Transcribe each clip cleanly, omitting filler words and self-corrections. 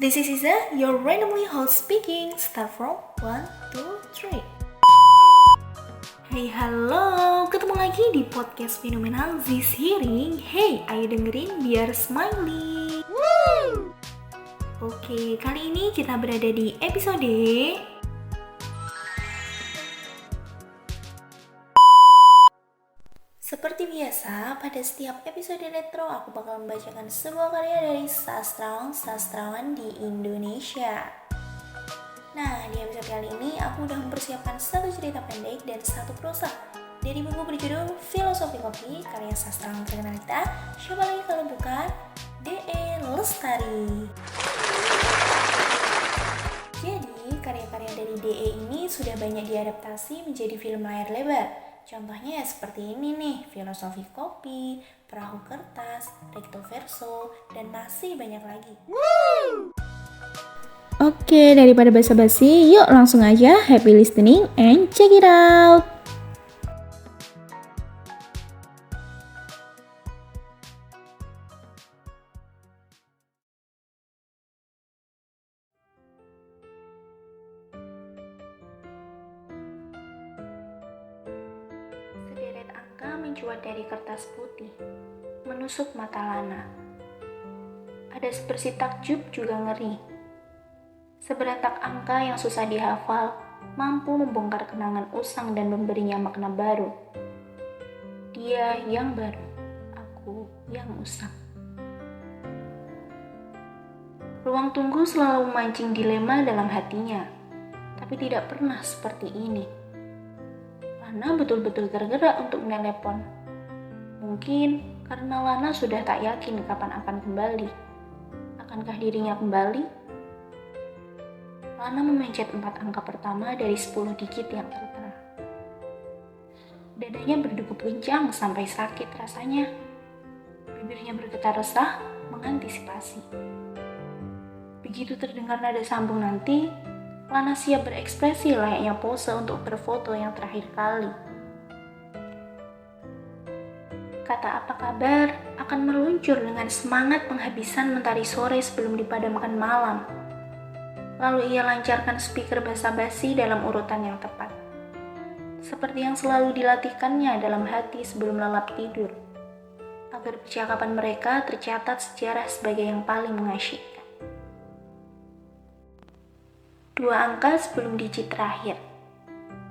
This is Iza, your randomly host speaking. Start from 1, 2, 3. Hey, halo, ketemu lagi di podcast fenomenal This Hearing. Hey, ayo dengerin biar smiley. Oke, kali ini kita berada di episode seperti biasa, pada setiap episode retro aku bakal membacakan sebuah karya dari sastrawan di Indonesia. Nah, di episode kali ini aku udah mempersiapkan satu cerita pendek dan satu prosa dari buku berjudul Filosofi Kopi karya sastrawan terkenal kita. Siapa lagi kalau bukan D.E. Lestari. Jadi, karya-karya dari D.E. ini sudah banyak diadaptasi menjadi film layar lebar. Contohnya ya seperti ini nih, Filosofi Kopi, Perahu Kertas, Recto Verso, dan masih banyak lagi. Oke, daripada basa-basi, yuk langsung aja happy listening and check it out. Sederet angka mencuat dari kertas putih, menusuk mata Lana. Ada sebersih takjub juga ngeri. Seberantak angka yang susah dihafal, mampu membongkar kenangan usang dan memberinya makna baru. Dia yang baru, aku yang usang. Ruang tunggu selalu memancing dilema dalam hatinya, tapi tidak pernah seperti ini. Lana betul-betul tergerak untuk menelepon. Mungkin karena Lana sudah tak yakin kapan akan kembali. Akankah dirinya kembali? Lana memencet 4 angka pertama dari 10 digit yang tertera. Dadanya berdegup kencang sampai sakit rasanya. Bibirnya bergetar resah mengantisipasi. Begitu terdengar nada sambung nanti, Lana siap berekspresi layaknya pose untuk berfoto yang terakhir kali. Kata apa kabar akan meluncur dengan semangat penghabisan mentari sore sebelum dipadamkan malam. Lalu ia lancarkan speaker basa-basi dalam urutan yang tepat. Seperti yang selalu dilatihkannya dalam hati sebelum lelap tidur. Agar percakapan mereka tercatat sejarah sebagai yang paling mengasyikkan. 2 angka sebelum digit terakhir.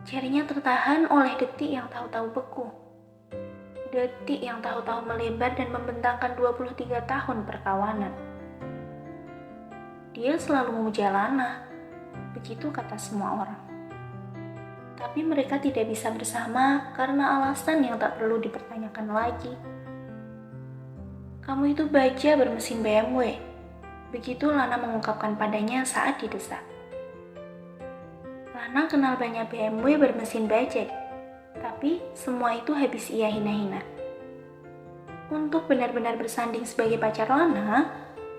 Jarinya tertahan oleh detik yang tahu-tahu beku. Detik yang tahu-tahu melebar dan membentangkan 23 tahun perkawanan. Dia selalu memuja Lana, begitu kata semua orang. Tapi mereka tidak bisa bersama karena alasan yang tak perlu dipertanyakan lagi. Kamu itu baja bermesin BMW, begitu Lana mengungkapkan padanya saat didesak. Lana kenal banyak BMW bermesin bajaj, tapi semua itu habis ia hina-hina. Untuk benar-benar bersanding sebagai pacar Lana,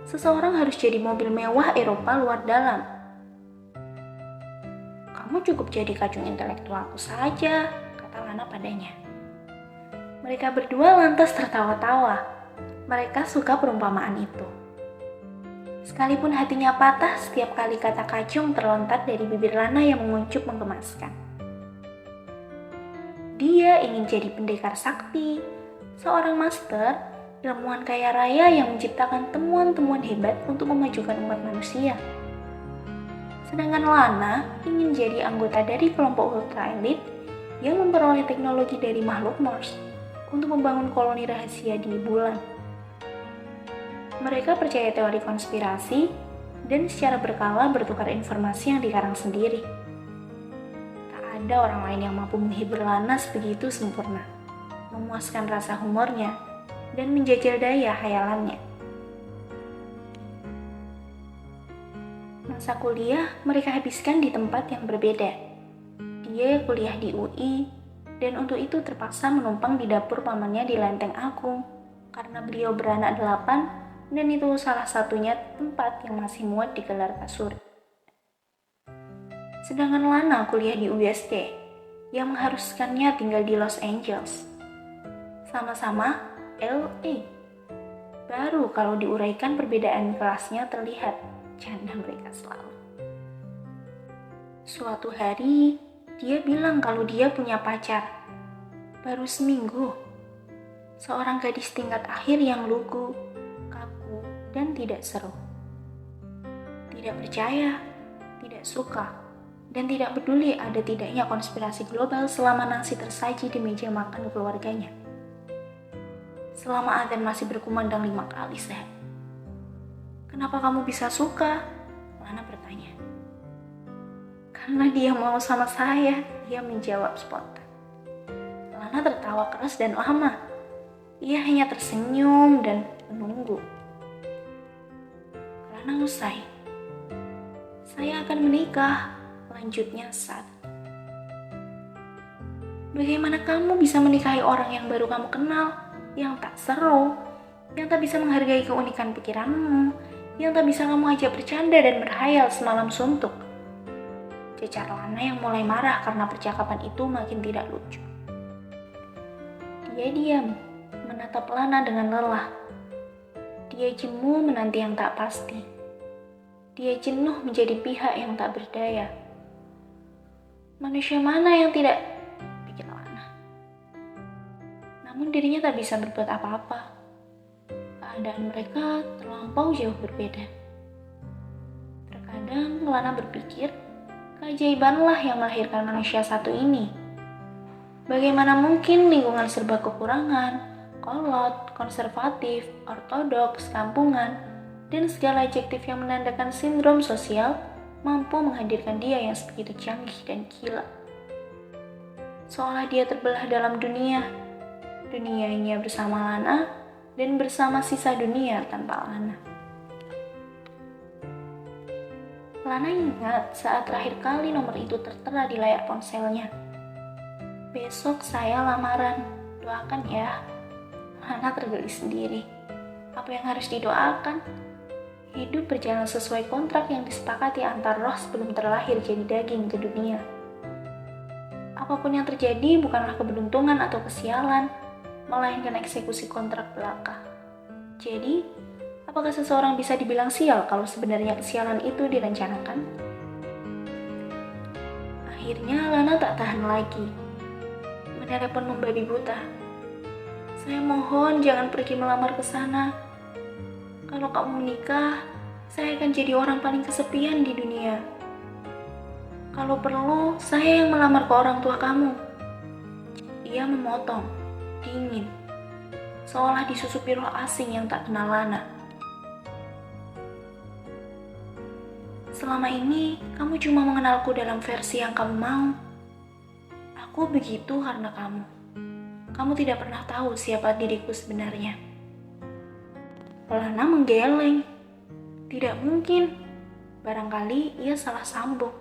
seseorang harus jadi mobil mewah Eropa luar dalam. Kamu cukup jadi kacung intelektualku saja, kata Lana padanya. Mereka berdua lantas tertawa-tawa. Mereka suka perumpamaan itu. Sekalipun hatinya patah setiap kali kata kacung terlontar dari bibir Lana yang menguncup menggemaskan. Dia ingin jadi pendekar sakti, seorang master, ilmuwan kaya raya yang menciptakan temuan-temuan hebat untuk memajukan umat manusia. Sedangkan Lana ingin jadi anggota dari kelompok ultra elit yang memperoleh teknologi dari makhluk Mars untuk membangun koloni rahasia di bulan. Mereka percaya teori konspirasi dan secara berkala bertukar informasi yang dikarang sendiri. Tak ada orang lain yang mampu menghibur Lana sebegitu sempurna, memuaskan rasa humornya, dan menjajal daya khayalannya. Masa kuliah mereka habiskan di tempat yang berbeda. Dia kuliah di UI, dan untuk itu terpaksa menumpang di dapur pamannya di Lenteng Agung, karena beliau beranak 8, dan itu salah satunya tempat yang masih muat digelar kasur. Sedangkan Lana kuliah di USD, yang mengharuskannya tinggal di Los Angeles. Sama-sama LA. Baru kalau diuraikan perbedaan kelasnya terlihat bercanda mereka selalu. Suatu hari, dia bilang kalau dia punya pacar. Baru seminggu. Seorang gadis tingkat akhir yang lugu, kaku, dan tidak seru. Tidak percaya, tidak suka, dan tidak peduli ada tidaknya konspirasi global selama nasi tersaji di meja makan keluarganya. Selama adzan masih berkumandang 5 kali sehari. Kenapa kamu bisa suka? Lana bertanya. Karena dia mau sama saya, dia menjawab spontan. Lana tertawa keras dan lama. Ia hanya tersenyum dan menunggu. Lana usai. Saya akan menikah, lanjutnya saat. Bagaimana kamu bisa menikahi orang yang baru kamu kenal, yang tak seru, yang tak bisa menghargai keunikan pikiranmu, yang tak bisa kamu ajak bercanda dan berhayal semalam suntuk? Cecar Lana yang mulai marah karena percakapan itu makin tidak lucu. Dia diam, menatap Lana dengan lelah. Dia jemu menanti yang tak pasti. Dia jenuh menjadi pihak yang tak berdaya. Manusia mana yang tidak, pikir Lana. Namun dirinya tak bisa berbuat apa-apa. Keadaan mereka terlampau jauh berbeda. Terkadang Lana berpikir, keajaibanlah yang melahirkan manusia satu ini. Bagaimana mungkin lingkungan serba kekurangan, kolot, konservatif, ortodoks, kampungan, dan segala adjektif yang menandakan sindrom sosial mampu menghadirkan dia yang sebegitu canggih dan gila. Seolah dia terbelah dalam dunianya bersama Lana dan bersama sisa dunia tanpa Lana. Lana ingat saat terakhir kali nomor itu tertera di layar ponselnya. Besok saya lamaran, doakan ya. Lana tergelis sendiri. Apa yang harus didoakan? Hidup berjalan sesuai kontrak yang disepakati antar roh sebelum terlahir jadi daging ke dunia. Apapun yang terjadi bukanlah keberuntungan atau kesialan, melainkan eksekusi kontrak belaka. Jadi, apakah seseorang bisa dibilang sial kalau sebenarnya kesialan itu direncanakan? Akhirnya Lana tak tahan lagi. Menelepon membabi buta. Saya mohon jangan pergi melamar ke sana. Kalau kamu menikah, saya akan jadi orang paling kesepian di dunia. Kalau perlu, saya yang melamar ke orang tua kamu. Ia memotong, dingin, seolah disusupi roh asing yang tak kenal Lana. Selama ini, kamu cuma mengenalku dalam versi yang kamu mau. Aku begitu karena kamu. Kamu tidak pernah tahu siapa diriku sebenarnya. Lana menggeleng. Tidak mungkin. Barangkali ia salah sambung.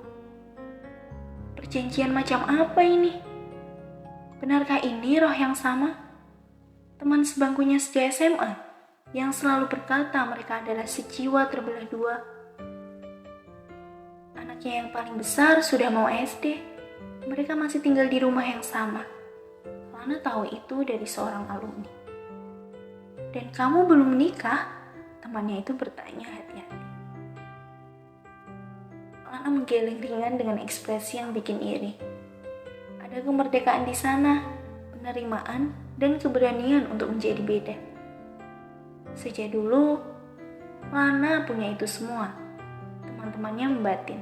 Perjanjian macam apa ini? Benarkah ini roh yang sama? Teman sebangkunya sejak SMA yang selalu berkata mereka adalah sejiwa terbelah dua. Anaknya yang paling besar sudah mau SD. Mereka masih tinggal di rumah yang sama. Lana tahu itu dari seorang alumni. Dan kamu belum menikah? Temannya itu bertanya hati-hati. Lana menggeleng ringan dengan ekspresi yang bikin iri. Ada kemerdekaan di sana, penerimaan, dan keberanian untuk menjadi beda. Sejak dulu, Lana punya itu semua. Teman-temannya membatin.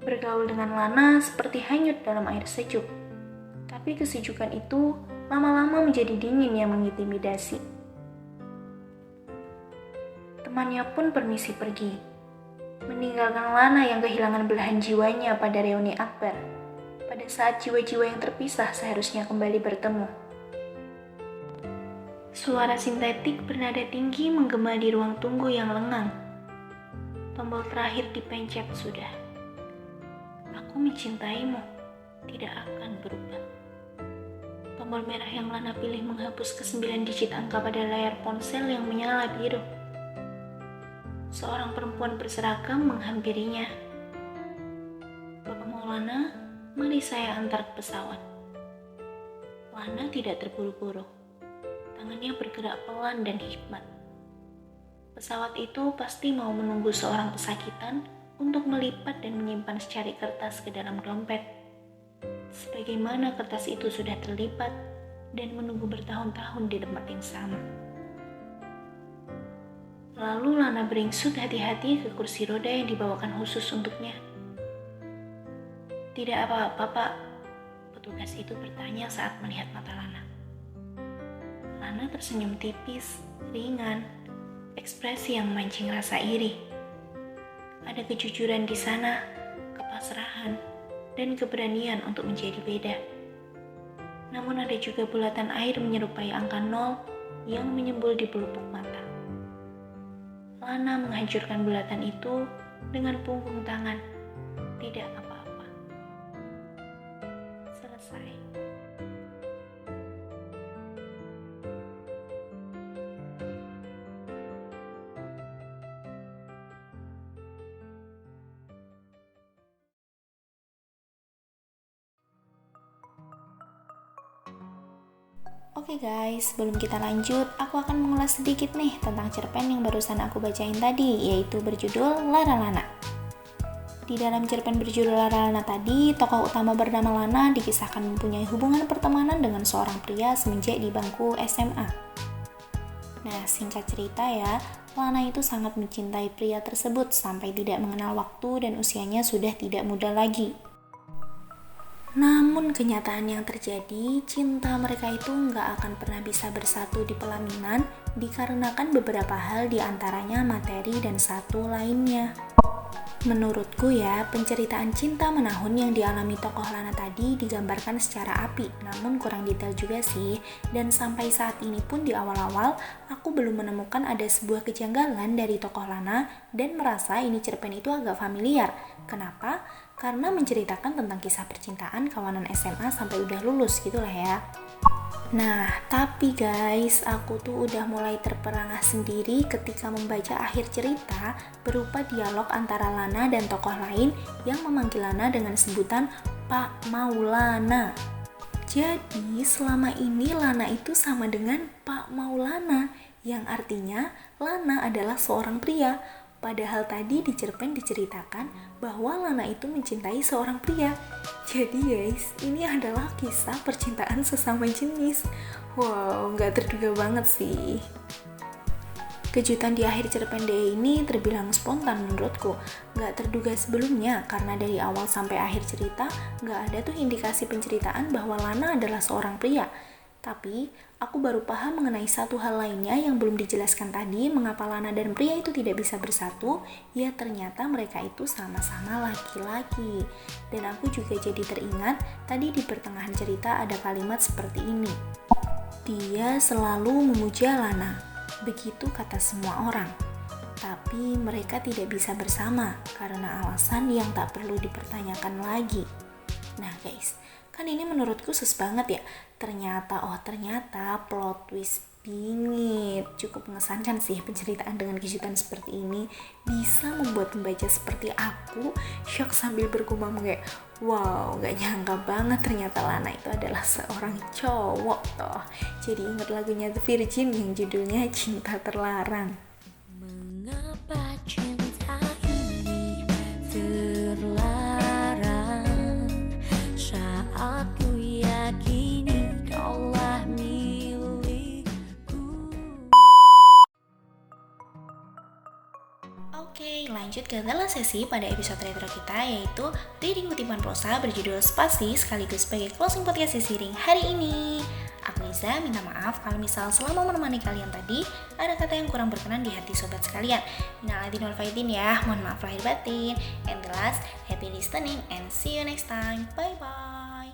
Bergaul dengan Lana seperti hanyut dalam air sejuk. Tapi kesejukan itu lama-lama menjadi dingin yang mengintimidasi. Temannya pun permisi pergi, meninggalkan Lana yang kehilangan belahan jiwanya pada reuni akbar, pada saat jiwa-jiwa yang terpisah seharusnya kembali bertemu. Suara sintetik bernada tinggi menggema di ruang tunggu yang lengang. Tombol terakhir dipencet sudah. Aku mencintaimu, tidak akan berubah. Tombol merah yang Lana pilih menghapus ke-9 digit angka pada layar ponsel yang menyala biru. Seorang perempuan berseragam menghampirinya. Bapak Maulana, mari saya antar ke pesawat. Lana tidak terburu-buru. Tangannya bergerak pelan dan hikmat. Pesawat itu pasti mau menunggu seorang pesakitan untuk melipat dan menyimpan secari kertas ke dalam dompet. Sebagaimana kertas itu sudah terlipat dan menunggu bertahun-tahun di tempat yang sama. Lalu Lana beringsut hati-hati ke kursi roda yang dibawakan khusus untuknya. "Tidak apa-apa, Pak," petugas itu bertanya saat melihat mata Lana. Lana tersenyum tipis, ringan, ekspresi yang memancing rasa iri. Ada kejujuran di sana, kepasrahan, dan keberanian untuk menjadi beda. Namun ada juga bulatan air menyerupai angka 0 yang menyembul di pelupuk mata. Lana menghancurkan bulatan itu dengan punggung tangan. Tidak apa-apa. Selesai. Oke guys, sebelum kita lanjut, aku akan mengulas sedikit nih tentang cerpen yang barusan aku bacain tadi, yaitu berjudul Lara Lana. Di dalam cerpen berjudul Lara Lana tadi, tokoh utama bernama Lana dikisahkan mempunyai hubungan pertemanan dengan seorang pria semenjak di bangku SMA. Nah, singkat cerita ya, Lana itu sangat mencintai pria tersebut sampai tidak mengenal waktu dan usianya sudah tidak muda lagi. Namun kenyataan yang terjadi, cinta mereka itu nggak akan pernah bisa bersatu di pelaminan dikarenakan beberapa hal diantaranya materi dan satu lainnya. Menurutku ya, penceritaan cinta menahun yang dialami tokoh Lana tadi digambarkan secara apik, namun kurang detail juga sih. Dan sampai saat ini pun di awal-awal, aku belum menemukan ada sebuah kejanggalan dari tokoh Lana dan merasa ini cerpen itu agak familiar. Kenapa? Karena menceritakan tentang kisah percintaan kawanan SMA sampai udah lulus gitulah ya. Nah, tapi guys, aku tuh udah mulai terperangah sendiri ketika membaca akhir cerita berupa dialog antara Lana dan tokoh lain yang memanggil Lana dengan sebutan Pak Maulana. Jadi, selama ini Lana itu sama dengan Pak Maulana, yang artinya Lana adalah seorang pria. Padahal tadi di cerpen diceritakan bahwa Lana itu mencintai seorang pria. Jadi guys, ini adalah kisah percintaan sesama jenis. Wow, gak terduga banget sih. Kejutan di akhir cerpen D ini terbilang spontan menurutku. Gak terduga sebelumnya karena dari awal sampai akhir cerita gak ada tuh indikasi penceritaan bahwa Lana adalah seorang pria. Tapi, aku baru paham mengenai satu hal lainnya yang belum dijelaskan tadi, mengapa Lana dan pria itu tidak bisa bersatu. Ya ternyata mereka itu sama-sama laki-laki. Dan aku juga jadi teringat, tadi di pertengahan cerita ada kalimat seperti ini. Dia selalu memuja Lana, begitu kata semua orang. Tapi mereka tidak bisa bersama, karena alasan yang tak perlu dipertanyakan lagi. Nah guys, kan ini menurutku sus banget ya. Ternyata plot twist bingit. Cukup mengesankan sih penceritaan dengan kejutan seperti ini. Bisa membuat pembaca seperti aku shock sambil bergumam kayak, wow, gak nyangka banget ternyata Lana itu adalah seorang cowok toh. Jadi ingat lagunya The Virgin yang judulnya Cinta Terlarang. Mengapa cinta ini terlarang saat ku yakini kaulah milikku. Oke, lanjut ke dalam sesi pada episode retro kita, yaitu reading kutipan prosa berjudul Spasi sekaligus sebagai closing podcast sesi ring hari ini. Aku Liza, minta maaf kalau misal selama menemani kalian tadi ada kata yang kurang berkenan di hati sobat sekalian. Minal aidin wal faizin ya, mohon maaf lahir batin. And the last, happy listening and see you next time. Bye bye.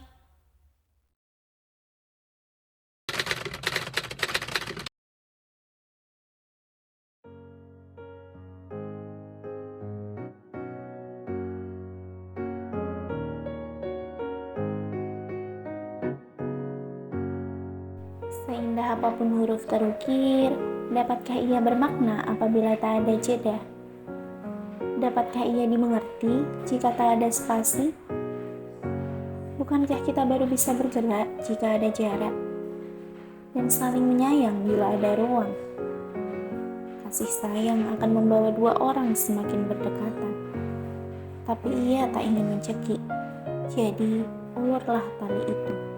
Seindah apapun huruf terukir, dapatkah ia bermakna apabila tak ada jeda? Dapatkah ia dimengerti jika tak ada spasi? Bukankah kita baru bisa bergerak jika ada jarak? Dan saling menyayang bila ada ruang? Kasih sayang akan membawa dua orang semakin berdekatan. Tapi ia tak ingin mencekik, jadi ulurlah tali itu.